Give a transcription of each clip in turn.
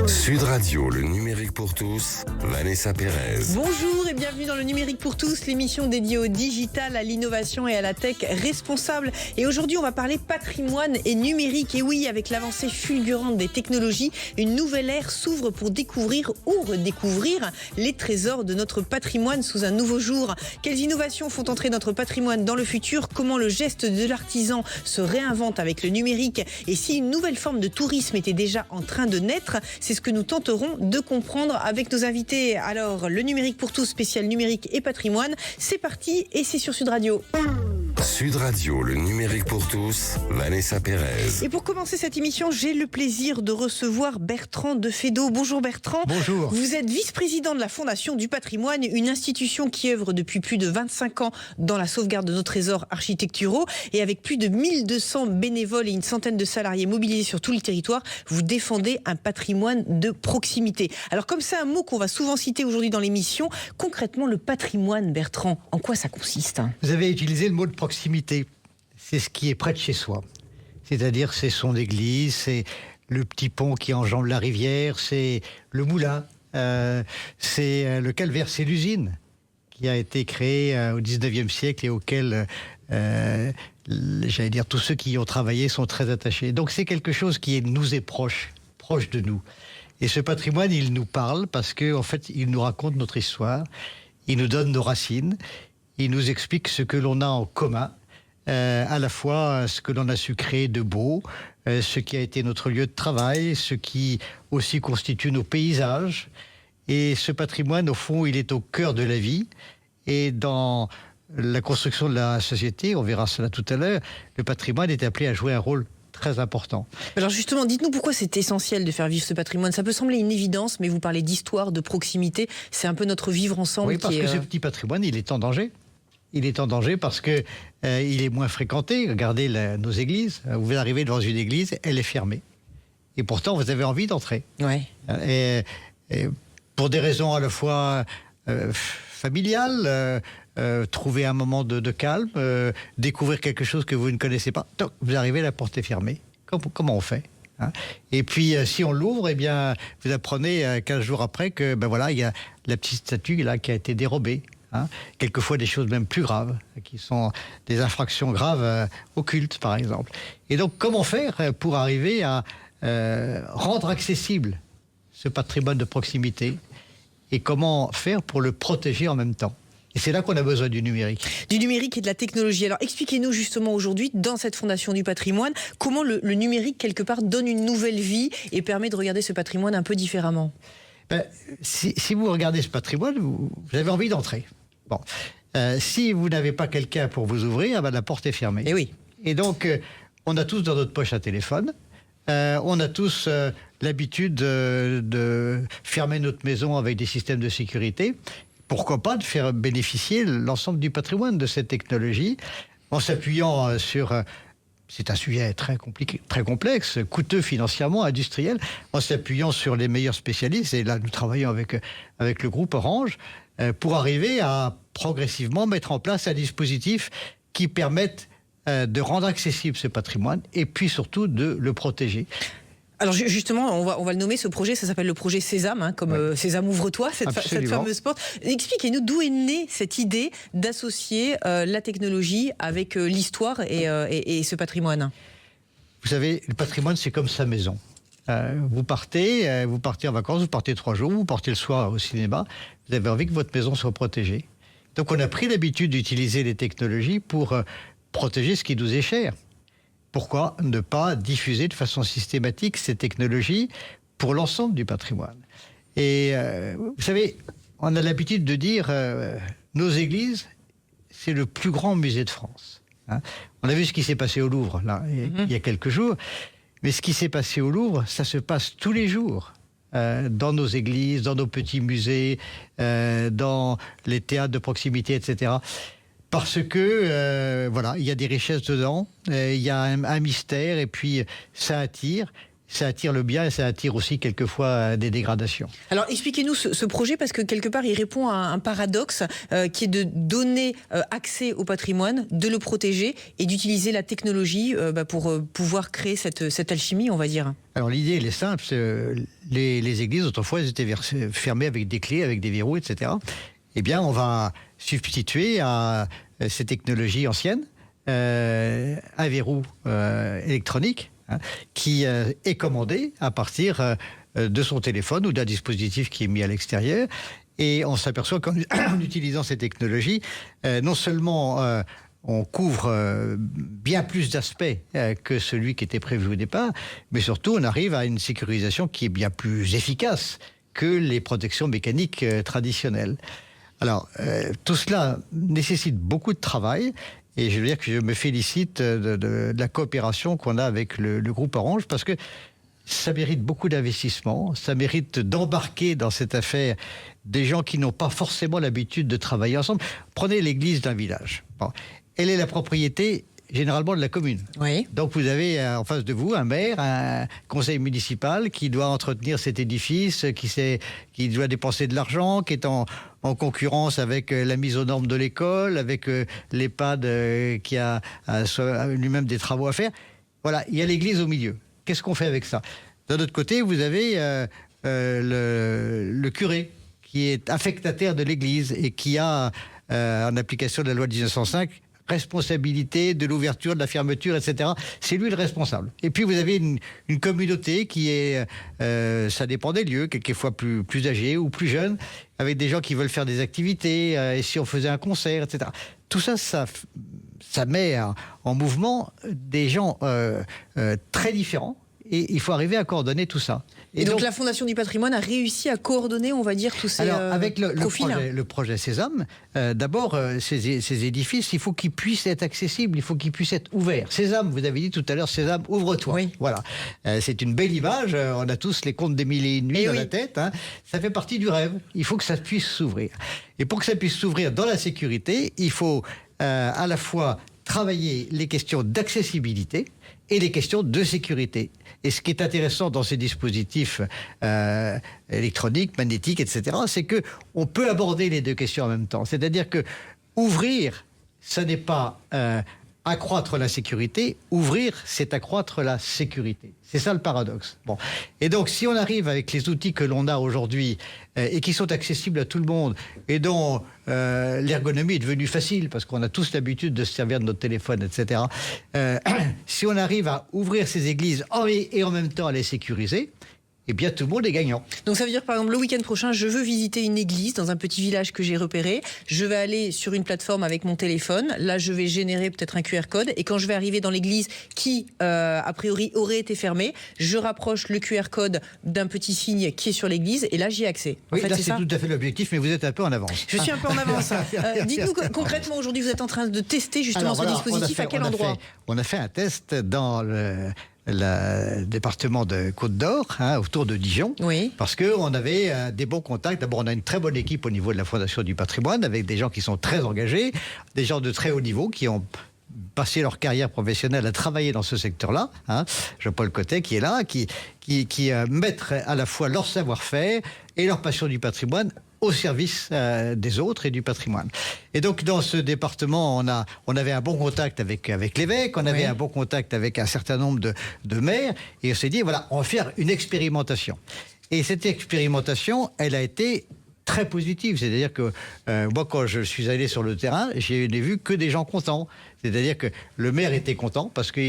Sud Radio, le numérique pour tous, Vanessa Pérez. Bonjour et bienvenue dans le numérique pour tous, l'émission dédiée au digital, à l'innovation et à la tech responsable. Et aujourd'hui, on va parler patrimoine et numérique. Et oui, avec l'avancée fulgurante des technologies, une nouvelle ère s'ouvre pour découvrir ou redécouvrir les trésors de notre patrimoine sous un nouveau jour. Quelles innovations font entrer notre patrimoine dans le futur? Comment le geste de l'artisan se réinvente avec le numérique? Et si une nouvelle forme de tourisme était déjà en train de naître? C'est ce que nous tenterons de comprendre avec nos invités. Alors, le numérique pour tous, spécial numérique et patrimoine, c'est parti et c'est sur Sud Radio. Sud Radio, le numérique pour tous, Vanessa Pérez. Et pour commencer cette émission, j'ai le plaisir de recevoir Bertrand Defedo. Bonjour Bertrand. Bonjour. Vous êtes vice-président de la Fondation du patrimoine, une institution qui œuvre depuis plus de 25 ans dans la sauvegarde de nos trésors architecturaux. Et avec plus de 1200 bénévoles et une centaine de salariés mobilisés sur tout le territoire, vous défendez un patrimoine de proximité. Alors comme c'est un mot qu'on va souvent citer aujourd'hui dans l'émission, concrètement le patrimoine, Bertrand, en quoi ça consiste? Vous avez utilisé le mot de proximité. C'est ce qui est près de chez soi. C'est-à-dire, c'est son église, c'est le petit pont qui enjambe la rivière, c'est le moulin, c'est le calvaire, c'est l'usine qui a été créée au 19e siècle et auquel, j'allais dire, tous ceux qui y ont travaillé sont très attachés. Donc c'est quelque chose qui nous est proche de nous. Et ce patrimoine, il nous parle parce qu'en fait, il nous raconte notre histoire, il nous donne nos racines, il nous explique ce que l'on a en commun, à la fois ce que l'on a su créer de beau, ce qui a été notre lieu de travail, ce qui aussi constitue nos paysages. Et ce patrimoine, au fond, il est au cœur de la vie. Et dans la construction de la société, on verra cela tout à l'heure, le patrimoine est appelé à jouer un rôle très important. Alors justement, dites-nous pourquoi c'est essentiel de faire vivre ce patrimoine. Ça peut sembler une évidence, mais vous parlez d'histoire, de proximité. C'est un peu notre vivre ensemble. Oui, parce que ce petit patrimoine, il est en danger. Il est en danger parce que il est moins fréquenté. Regardez nos églises. Vous arrivez devant une église, elle est fermée. Et pourtant, vous avez envie d'entrer. Ouais. Et pour des raisons à la fois familiales, trouver un moment de calme, découvrir quelque chose que vous ne connaissez pas. Donc, vous arrivez, la porte est fermée. Comment on fait, hein? Et puis, si on l'ouvre, eh bien, vous apprenez 15 jours après que, ben voilà, il y a la petite statue là qui a été dérobée. Hein, quelquefois des choses même plus graves, qui sont des infractions graves au culte, par exemple. Et donc, comment faire pour arriver à rendre accessible ce patrimoine de proximité et comment faire pour le protéger en même temps? Et c'est là qu'on a besoin du numérique. Du numérique et de la technologie. Alors, expliquez-nous justement aujourd'hui, dans cette Fondation du patrimoine, comment le numérique, quelque part, donne une nouvelle vie et permet de regarder ce patrimoine un peu différemment. Si vous regardez ce patrimoine, vous avez envie d'entrer. Bon, si vous n'avez pas quelqu'un pour vous ouvrir, la porte est fermée. Et oui. Et donc, on a tous dans notre poche un téléphone. On a tous l'habitude de fermer notre maison avec des systèmes de sécurité. Pourquoi pas de faire bénéficier l'ensemble du patrimoine de cette technologie en s'appuyant sur... c'est un sujet très compliqué, très complexe, coûteux financièrement, industriel, en s'appuyant sur les meilleurs spécialistes. Et là, nous travaillons avec le groupe Orange pour arriver à progressivement mettre en place un dispositif qui permette de rendre accessible ce patrimoine et puis surtout de le protéger. Alors justement, on va le nommer, ce projet, ça s'appelle le projet Sésame, hein, comme Sésame ouvre-toi, cette fameuse porte. Expliquez-nous d'où est née cette idée d'associer la technologie avec l'histoire et ce patrimoine. Vous savez, le patrimoine, c'est comme sa maison. Vous partez en vacances, vous partez 3 jours, vous partez le soir au cinéma, vous avez envie que votre maison soit protégée. Donc on a pris l'habitude d'utiliser les technologies pour protéger ce qui nous est cher. Pourquoi ne pas diffuser de façon systématique ces technologies pour l'ensemble du patrimoine? Et vous savez, on a l'habitude de dire nos églises, c'est le plus grand musée de France. Hein, on a vu ce qui s'est passé au Louvre là, il y a quelques jours. Mais ce qui s'est passé au Louvre, ça se passe tous les jours. Dans nos églises, dans nos petits musées, dans les théâtres de proximité, etc. Parce que, voilà, il y a des richesses dedans, il y a un mystère, et puis ça attire. ça attire le bien et ça attire aussi quelquefois des dégradations. Alors expliquez-nous ce projet, parce que quelque part il répond à un paradoxe qui est de donner accès au patrimoine, de le protéger et d'utiliser la technologie pour pouvoir créer cette alchimie, on va dire. Alors l'idée elle est simple, les églises autrefois elles étaient fermées avec des clés, avec des verrous, etc. Eh bien on va substituer à ces technologies anciennes un verrou électronique qui est commandé à partir de son téléphone ou d'un dispositif qui est mis à l'extérieur. Et on s'aperçoit qu'en utilisant ces technologies, non seulement on couvre bien plus d'aspects que celui qui était prévu au départ, mais surtout on arrive à une sécurisation qui est bien plus efficace que les protections mécaniques traditionnelles. Alors, tout cela nécessite beaucoup de travail. Et je veux dire que je me félicite de la coopération qu'on a avec le groupe Orange, parce que ça mérite beaucoup d'investissement, ça mérite d'embarquer dans cette affaire des gens qui n'ont pas forcément l'habitude de travailler ensemble. Prenez l'église d'un village. Bon, elle est la propriété généralement de la commune. Oui. Donc vous avez en face de vous un maire, un conseil municipal qui doit entretenir cet édifice, qui doit dépenser de l'argent, qui est en concurrence avec la mise aux normes de l'école, avec l'EHPAD qui a lui-même des travaux à faire. Voilà, il y a l'église au milieu. Qu'est-ce qu'on fait avec ça? D'un autre côté, vous avez le curé qui est affectataire de l'église et qui a, en application de la loi de 1905, responsabilité de l'ouverture, de la fermeture, etc. C'est lui le responsable. Et puis vous avez une communauté qui est, ça dépend des lieux, quelquefois plus âgés ou plus jeunes, avec des gens qui veulent faire des activités, et si on faisait un concert, etc. Tout ça, ça met en mouvement des gens très différents, et il faut arriver à coordonner tout ça. Et donc la Fondation du patrimoine a réussi à coordonner, on va dire, tous ces avec profils. le projet Sésame, d'abord, ces édifices, il faut qu'ils puissent être accessibles, il faut qu'ils puissent être ouverts. Sésame, vous avez dit tout à l'heure, Sésame, ouvre-toi. Oui. Voilà. C'est une belle image, on a tous les contes des mille et une nuits dans la tête. Hein. Ça fait partie du rêve, il faut que ça puisse s'ouvrir. Et pour que ça puisse s'ouvrir dans la sécurité, il faut à la fois travailler les questions d'accessibilité et les questions de sécurité. Et ce qui est intéressant dans ces dispositifs électroniques, magnétiques, etc., c'est qu'on peut aborder les deux questions en même temps. C'est-à-dire que ouvrir, ça n'est pas accroître la sécurité. Ouvrir, c'est accroître la sécurité. C'est ça le paradoxe. Bon. Et donc, si on arrive avec les outils que l'on a aujourd'hui et qui sont accessibles à tout le monde et dont l'ergonomie est devenue facile parce qu'on a tous l'habitude de se servir de notre téléphone, etc. Si on arrive à ouvrir ces églises et en même temps à les sécuriser, eh bien tout le monde est gagnant. Donc ça veut dire, par exemple, le week-end prochain, je veux visiter une église dans un petit village que j'ai repéré. Je vais aller sur une plateforme avec mon téléphone. Là, je vais générer peut-être un QR code. Et quand je vais arriver dans l'église qui, a priori, aurait été fermée, je rapproche le QR code d'un petit signe qui est sur l'église. Et là, j'y ai accès. Oui, là, c'est tout à fait l'objectif, mais vous êtes un peu en avance. Je suis un peu en avance. Dites-nous concrètement, aujourd'hui, vous êtes en train de tester justement ce dispositif. À quel endroit? On a fait un test dans le département de Côte-d'Or, autour de Dijon, oui. Parce qu'on avait des bons contacts. D'abord, on a une très bonne équipe au niveau de la Fondation du patrimoine, avec des gens qui sont très engagés, des gens de très haut niveau qui ont passé leur carrière professionnelle à travailler dans ce secteur-là. Jean-Paul Cotet qui est là, qui mettent à la fois leur savoir-faire et leur passion du patrimoine au service des autres et du patrimoine. Et donc, dans ce département, on avait un bon contact avec l'évêque, on avait un bon contact avec un certain nombre de maires, et on s'est dit, voilà, on va faire une expérimentation. Et cette expérimentation, elle a été très positive. C'est-à-dire que moi, quand je suis allé sur le terrain, je n'ai vu que des gens contents. C'est-à-dire que le maire était content parce que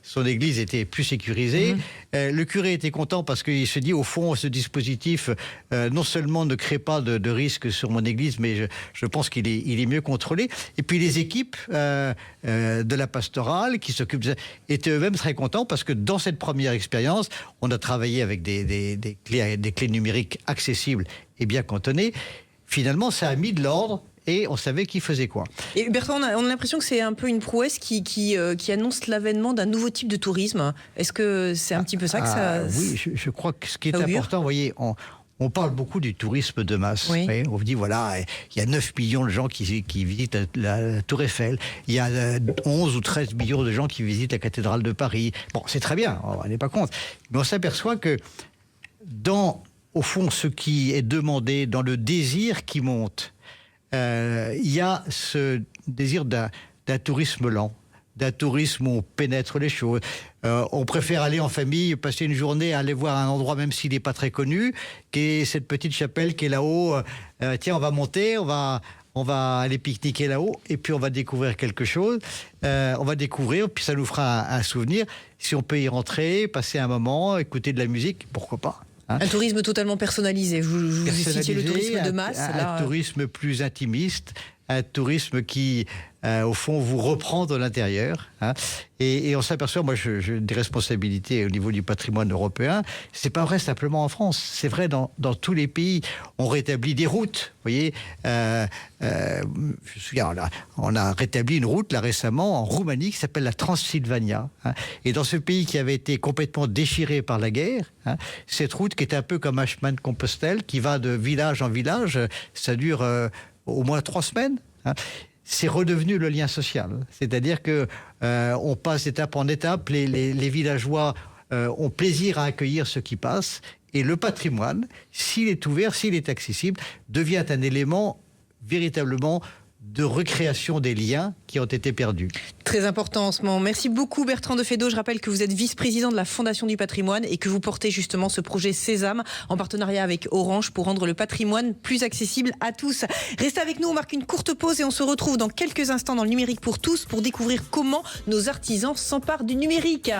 son église était plus sécurisée. Le curé était content parce qu'il se dit, au fond, ce dispositif, non seulement ne crée pas de risque sur mon église, mais je pense qu'il est mieux contrôlé. Et puis les équipes de la pastorale qui s'occupent de ça étaient eux-mêmes très contents parce que dans cette première expérience, on a travaillé avec des clés numériques accessibles et bien cantonnées. Finalement, ça a mis de l'ordre. Et on savait qui faisait quoi. Et Bertrand, on a l'impression que c'est un peu une prouesse qui annonce l'avènement d'un nouveau type de tourisme. Est-ce que c'est un petit peu ça que ça... Oui, je crois que ce qui est important, vous voyez, On parle beaucoup du tourisme de masse. Oui. On vous dit, voilà, il y a 9 millions de gens qui visitent la Tour Eiffel. Il y a 11 ou 13 millions de gens qui visitent la cathédrale de Paris. Bon, c'est très bien, on n'est pas contre. Mais on s'aperçoit que au fond, ce qui est demandé, dans le désir qui monte, il y a ce désir d'un tourisme lent, d'un tourisme où on pénètre les choses. On préfère aller en famille, passer une journée à aller voir un endroit, même s'il n'est pas très connu, qui est cette petite chapelle qui est là-haut. Tiens, on va monter, on va aller pique-niquer là-haut, et puis on va découvrir quelque chose. On va découvrir, puis ça nous fera un souvenir. Si on peut y rentrer, passer un moment, écouter de la musique, pourquoi pas. Un tourisme totalement personnalisé. Vous citiez le tourisme de masse. Un tourisme plus intimiste, un tourisme qui, au fond, vous reprend de l'intérieur. Et on s'aperçoit, moi, j'ai des responsabilités au niveau du patrimoine européen. C'est pas vrai simplement en France. C'est vrai dans tous les pays. On rétablit des routes. Vous voyez, je me souviens, on a rétabli une route là récemment en Roumanie qui s'appelle la Transylvania. Et dans ce pays qui avait été complètement déchiré par la guerre, cette route qui est un peu comme un chemin de Compostelle, qui va de village en village, ça dure au moins 3 semaines. C'est redevenu le lien social. C'est-à-dire que on passe d'étape en étape, les villageois ont plaisir à accueillir ceux qui passent, et le patrimoine, s'il est ouvert, s'il est accessible, devient un élément véritablement de recréation des liens qui ont été perdus. Très important en ce moment. Merci beaucoup Bertrand de Fédot. Je rappelle que vous êtes vice-président de la Fondation du patrimoine et que vous portez justement ce projet Sésame en partenariat avec Orange pour rendre le patrimoine plus accessible à tous. Restez avec nous, on marque une courte pause et on se retrouve dans quelques instants dans le numérique pour tous pour découvrir comment nos artisans s'emparent du numérique.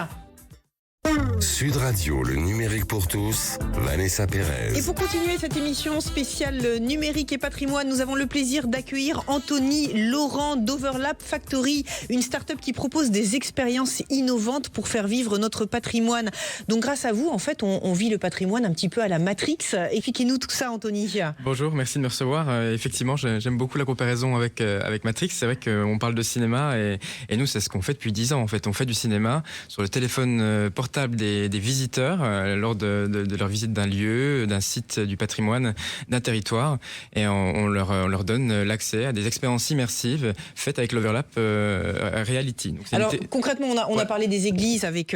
Sud Radio, le numérique pour tous, Vanessa Pérez. Et pour continuer cette émission spéciale numérique et patrimoine, nous avons le plaisir d'accueillir Anthony Laurent d'Overlap Factory, une start-up qui propose des expériences innovantes pour faire vivre notre patrimoine. Donc grâce à vous, en fait, on vit le patrimoine un petit peu à la Matrix. Expliquez-nous tout ça, Anthony. Bonjour, merci de me recevoir. Effectivement, j'aime beaucoup la comparaison avec Matrix. C'est vrai qu'on parle de cinéma et nous, c'est ce qu'on fait depuis 10 ans. En fait, on fait du cinéma sur le téléphone portable des visiteurs lors de leur visite d'un lieu, d'un site du patrimoine, d'un territoire, et on leur donne l'accès à des expériences immersives faites avec l'Overlap Reality. Donc, alors concrètement, on a parlé des églises avec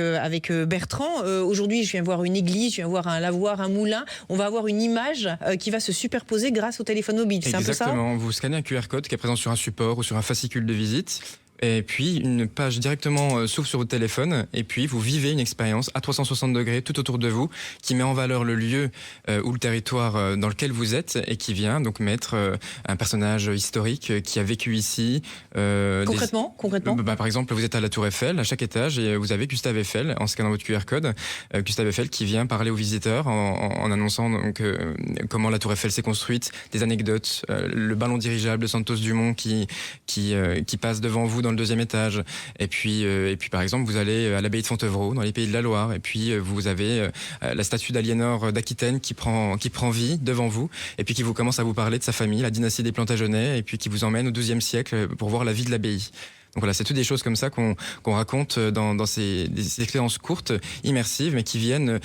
Bertrand. Aujourd'hui, je viens voir une église, je viens voir un lavoir, un moulin. On va avoir une image qui va se superposer grâce au téléphone mobile. C'est exactement. Un peu ça ? Vous scannez un QR code qui est présent sur un support ou sur un fascicule de visite. Et puis, une page directement s'ouvre sur votre téléphone, et puis vous vivez une expérience à 360 degrés tout autour de vous, qui met en valeur le lieu ou le territoire dans lequel vous êtes, et qui vient donc mettre un personnage historique qui a vécu ici. Concrètement Par exemple, vous êtes à la Tour Eiffel, à chaque étage, et vous avez Gustave Eiffel, en scannant votre QR code, Gustave Eiffel qui vient parler aux visiteurs en annonçant donc, comment la Tour Eiffel s'est construite, des anecdotes, le ballon dirigeable de Santos Dumont qui passe devant vous dans le 2e étage, et puis par exemple vous allez à l'abbaye de Fontevraud dans les Pays de la Loire, et puis vous avez la statue d'Aliénor d'Aquitaine qui prend vie devant vous, et puis qui vous commence à vous parler de sa famille, la dynastie des Plantagenets, et puis qui vous emmène au XIIe siècle pour voir la vie de l'abbaye. Donc voilà, c'est toutes des choses comme ça qu'on raconte dans ces expériences courtes, immersives, mais qui viennent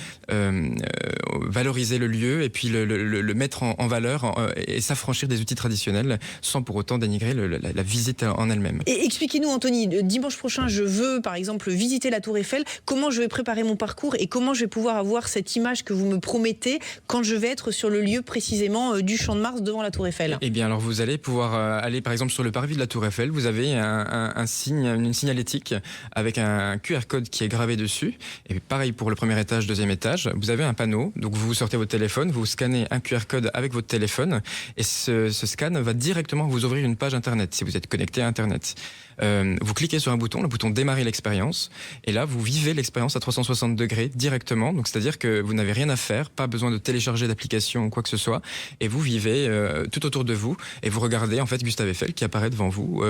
valoriser le lieu et puis le mettre en valeur et s'affranchir des outils traditionnels sans pour autant dénigrer la visite en elle-même. Et expliquez-nous, Anthony, dimanche prochain, je veux par exemple visiter la Tour Eiffel. Comment je vais préparer mon parcours et comment je vais pouvoir avoir cette image que vous me promettez quand je vais être sur le lieu précisément du Champ de Mars devant la Tour Eiffel ? Eh bien, alors vous allez pouvoir aller par exemple sur le parvis de la Tour Eiffel. Vous avez un signe, une signalétique avec un QR code qui est gravé dessus. Et pareil pour le 1er étage, 2e étage. Vous avez un panneau, donc vous sortez votre téléphone, vous scannez un QR code avec votre téléphone, et ce scan va directement vous ouvrir une page internet si vous êtes connecté à internet. Vous cliquez sur un bouton, le bouton démarrer l'expérience, et là vous vivez l'expérience à 360 degrés directement. Donc c'est-à-dire que vous n'avez rien à faire, pas besoin de télécharger d'application ou quoi que ce soit, et vous vivez tout autour de vous, et vous regardez en fait Gustave Eiffel qui apparaît devant vous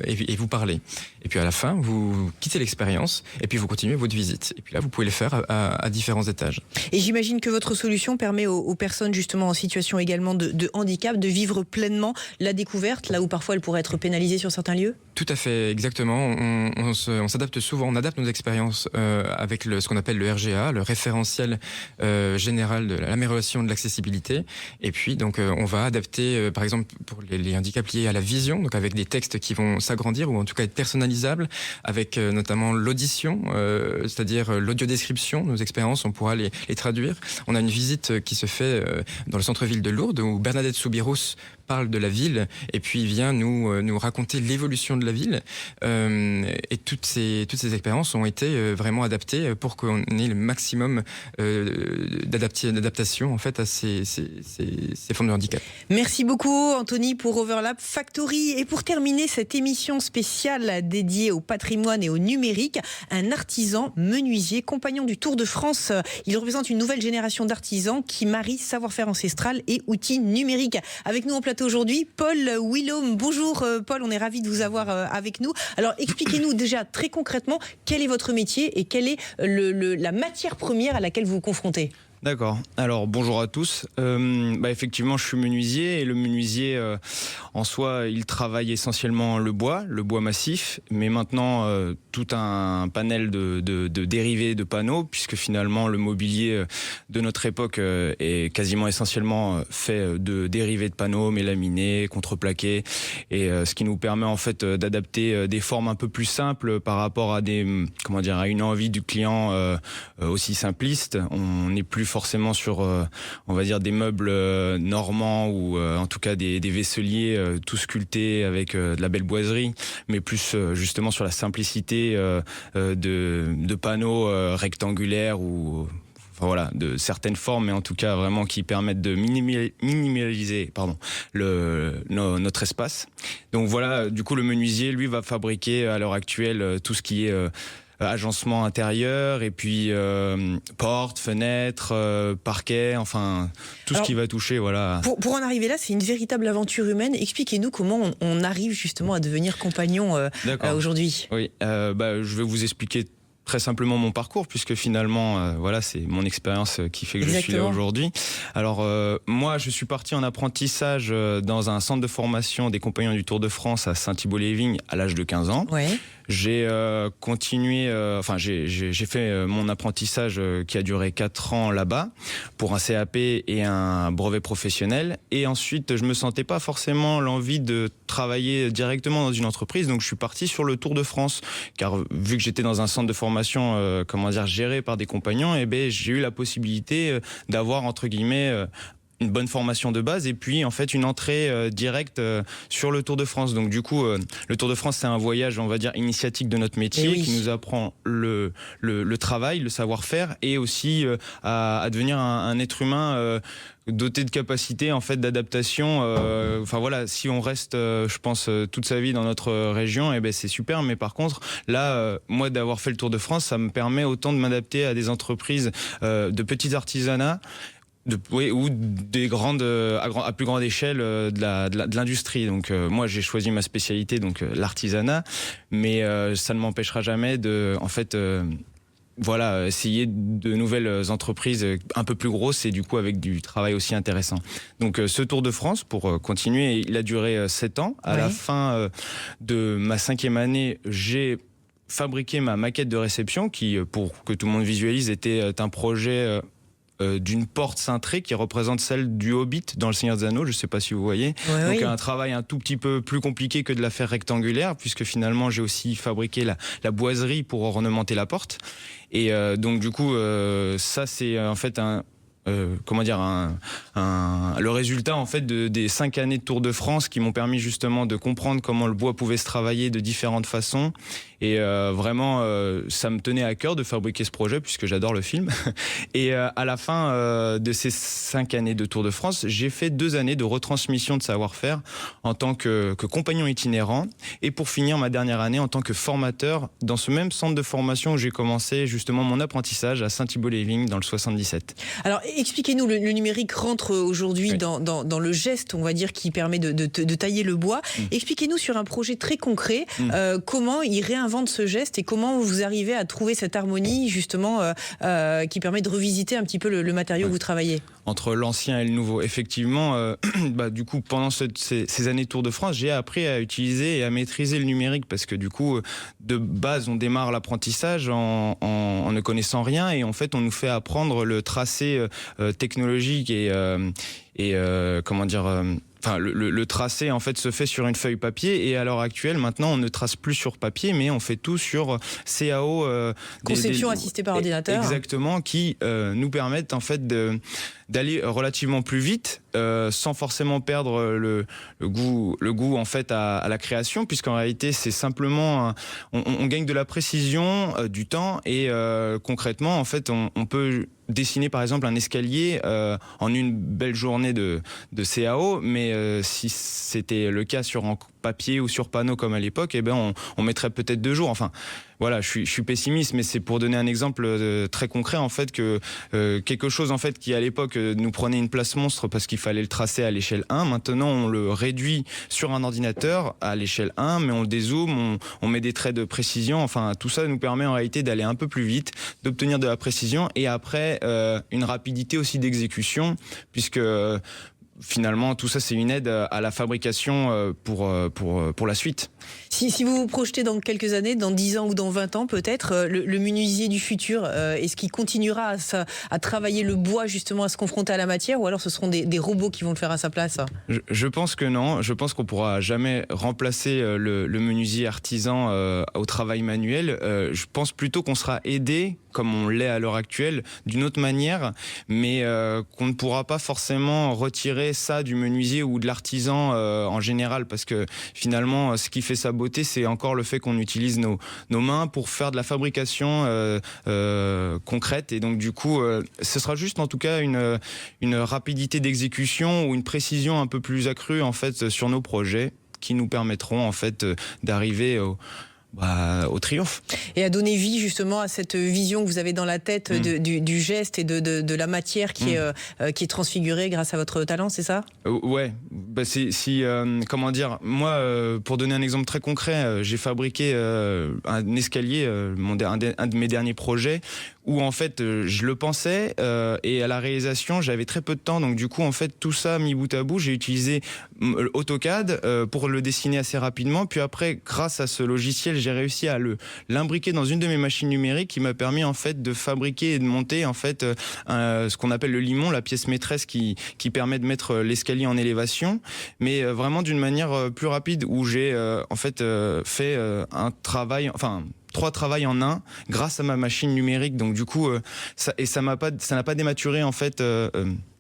et vous parlez. Et puis à la fin vous quittez l'expérience et puis vous continuez votre visite. Et puis là vous pouvez le faire à différents étages. Et j'imagine que votre solution permet aux personnes justement en situation également de handicap de vivre pleinement la découverte, là où parfois elles pourraient être pénalisées sur certains lieux ? Tout à fait, exactement. On s'adapte souvent, on adapte nos expériences avec ce qu'on appelle le RGA, le référentiel général de l'amélioration de l'accessibilité. Et puis, donc, on va adapter, par exemple, pour les handicaps liés à la vision, donc avec des textes qui vont s'agrandir ou en tout cas être personnalisables, avec notamment l'audition, c'est-à-dire l'audiodescription. Nos expériences, on pourra les traduire. On a une visite qui se fait dans le centre-ville de Lourdes où Bernadette Soubirous parle de la ville et puis vient nous raconter l'évolution de la ville. Et toutes ces expériences ont été vraiment adaptées pour qu'on ait le maximum d'adaptation en fait à ces formes de handicap. Merci beaucoup Anthony pour Overlap Factory. Et pour terminer cette émission spéciale dédiée au patrimoine et au numérique, un artisan menuisier, compagnon du Tour de France. Il représente une nouvelle génération d'artisans qui marient savoir-faire ancestral et outils numériques. Avec nous en plateau aujourd'hui, Paul Willaume. Bonjour Paul, on est ravis de vous avoir avec nous. Alors expliquez-nous déjà très concrètement quel est votre métier et quelle est la matière première à laquelle vous vous confrontez. D'accord. Alors bonjour à tous. Effectivement, je suis menuisier et le menuisier, en soi, il travaille essentiellement le bois massif, mais maintenant tout un panel de dérivés de panneaux, puisque finalement le mobilier de notre époque est quasiment essentiellement fait de dérivés de panneaux, mélaminés, contreplaqués, et ce qui nous permet en fait d'adapter des formes un peu plus simples par rapport à à une envie du client aussi simpliste. On n'est plus forcément sur, on va dire, des meubles normands ou en tout cas des vaisseliers tout sculptés avec de la belle boiserie, mais plus justement sur la simplicité de panneaux rectangulaires ou de certaines formes, mais en tout cas vraiment qui permettent de minimaliser notre espace. Donc voilà, du coup le menuisier, lui, va fabriquer à l'heure actuelle tout ce qui est agencement intérieur et puis portes, fenêtres, parquet, enfin tout ce qui va toucher. Voilà. Pour en arriver là, c'est une véritable aventure humaine. Expliquez-nous comment on arrive justement à devenir compagnon aujourd'hui. Oui, je vais vous expliquer très simplement mon parcours, puisque finalement, c'est mon expérience qui fait que je suis là aujourd'hui. Alors, moi, je suis parti en apprentissage dans un centre de formation des compagnons du Tour de France à Saint-Thibault-les-Vignes à l'âge de 15 ans. Ouais. J'ai continué, j'ai fait mon apprentissage qui a duré 4 ans là-bas pour un CAP et un brevet professionnel. Et ensuite, je me sentais pas forcément l'envie de travailler directement dans une entreprise, donc je suis parti sur le Tour de France. Car vu que j'étais dans un centre de formation, géré par des compagnons, j'ai eu la possibilité d'avoir entre guillemets une bonne formation de base et puis en fait une entrée directe sur le Tour de France. Donc du coup, le Tour de France, c'est un voyage, on va dire, initiatique de notre métier qui nous apprend le travail, le savoir-faire et aussi à devenir un être humain doté de capacités en fait d'adaptation. Si on reste, je pense, toute sa vie dans notre région, c'est super. Mais par contre, là, moi, d'avoir fait le Tour de France, ça me permet autant de m'adapter à des entreprises de petits artisanats. Ou des grandes à plus grande échelle de l'industrie. Donc moi j'ai choisi ma spécialité, donc l'artisanat, mais ça ne m'empêchera jamais de essayer de nouvelles entreprises un peu plus grosses et du coup avec du travail aussi intéressant. Donc ce Tour de France, pour continuer, il a duré 7 ans. À la fin de ma 5e année, j'ai fabriqué ma maquette de réception qui, pour que tout le monde visualise, était un projet d'une porte cintrée qui représente celle du Hobbit dans Le Seigneur des Anneaux, je ne sais pas si vous voyez. Donc un travail un tout petit peu plus compliqué que de la faire rectangulaire, puisque finalement j'ai aussi fabriqué la boiserie pour ornementer la porte. Et donc du coup, ça c'est en fait le résultat en fait des 5 années de Tour de France qui m'ont permis justement de comprendre comment le bois pouvait se travailler de différentes façons. Et vraiment, ça me tenait à cœur de fabriquer ce projet puisque j'adore le film. Et à la fin de ces 5 années de Tour de France, j'ai fait 2 années de retransmission de savoir-faire en tant que compagnon itinérant. Et pour finir ma dernière année en tant que formateur dans ce même centre de formation où j'ai commencé justement mon apprentissage à Saint-Thibault-les-Vignes dans le 77. Alors Expliquez-nous, le numérique rentre aujourd'hui dans le geste, on va dire, qui permet de tailler le bois. Expliquez-nous sur un projet très concret comment il réinvente ce geste et comment vous arrivez à trouver cette harmonie justement qui permet de revisiter un petit peu le matériau que vous travaillez. Entre l'ancien et le nouveau. Effectivement, du coup, pendant ces années Tour de France, j'ai appris à utiliser et à maîtriser le numérique parce que du coup, de base, on démarre l'apprentissage en ne connaissant rien et en fait, on nous fait apprendre le tracé technologique et comment dire... Enfin, le tracé en fait se fait sur une feuille papier et à l'heure actuelle maintenant on ne trace plus sur papier mais on fait tout sur CAO, conception assistée par ordinateur. Exactement, qui nous permettent en fait d'aller relativement plus vite sans forcément perdre le goût en fait à la création, puisqu'en réalité c'est simplement on gagne de la précision, du temps et concrètement en fait on peut dessiner par exemple un escalier en une belle journée de CAO, mais si c'était le cas sur un papier ou sur panneau comme à l'époque, eh ben on mettrait peut-être 2 jours. Enfin, voilà, je suis pessimiste, mais c'est pour donner un exemple très concret en fait que quelque chose en fait qui à l'époque nous prenait une place monstre parce qu'il fallait le tracer à l'échelle 1. Maintenant, on le réduit sur un ordinateur à l'échelle 1, mais on le dézoome, on met des traits de précision. Enfin, tout ça nous permet en réalité d'aller un peu plus vite, d'obtenir de la précision et après une rapidité aussi d'exécution, puisque finalement, tout ça, c'est une aide à la fabrication pour la suite. Si vous vous projetez dans quelques années, dans 10 ans ou dans 20 ans peut-être, le menuisier du futur, est-ce qu'il continuera à travailler le bois justement, à se confronter à la matière, ou alors ce seront des robots qui vont le faire à sa place? Je pense que non. Je pense qu'on pourra jamais remplacer le menuisier artisan au travail manuel. Je pense plutôt qu'on sera aidé, comme on l'est à l'heure actuelle, d'une autre manière, mais qu'on ne pourra pas forcément retirer ça du menuisier ou de l'artisan en général, parce que finalement, ce qui fait sa beauté, c'est encore le fait qu'on utilise nos mains pour faire de la fabrication concrète, et donc du coup, ce sera juste en tout cas une rapidité d'exécution ou une précision un peu plus accrue en fait sur nos projets qui nous permettront en fait d'arriver au triomphe. Et à donner vie justement à cette vision que vous avez dans la tête du geste et de la matière qui est transfigurée grâce à votre talent, c'est ça? Ouais, comment dire, moi pour donner un exemple très concret, j'ai fabriqué un escalier, un de mes derniers projets, où en fait je le pensais et à la réalisation j'avais très peu de temps, donc du coup en fait tout ça mis bout à bout, j'ai utilisé AutoCAD pour le dessiner assez rapidement, puis après grâce à ce logiciel j'ai réussi à l'imbriquer dans une de mes machines numériques qui m'a permis en fait de fabriquer et de monter en fait ce qu'on appelle le limon, la pièce maîtresse qui permet de mettre l'escalier en élévation, mais vraiment d'une manière plus rapide, où j'ai en fait fait un travail, enfin 3 travails en un grâce à ma machine numérique. Donc du coup ça n'a pas dénaturé en fait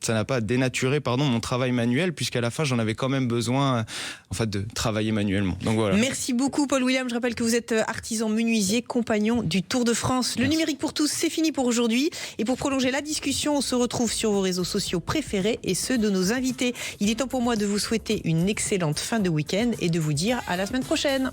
ça n'a pas dénaturé mon travail manuel, puisqu'à la fin j'en avais quand même besoin en fait de travailler manuellement. Donc voilà. Merci beaucoup Paul William, je rappelle que vous êtes artisan menuisier, compagnon du Tour de France. Le numérique pour tous, c'est fini pour aujourd'hui, et pour prolonger la discussion, on se retrouve sur vos réseaux sociaux préférés et ceux de nos invités. Il est temps pour moi de vous souhaiter une excellente fin de week-end et de vous dire à la semaine prochaine.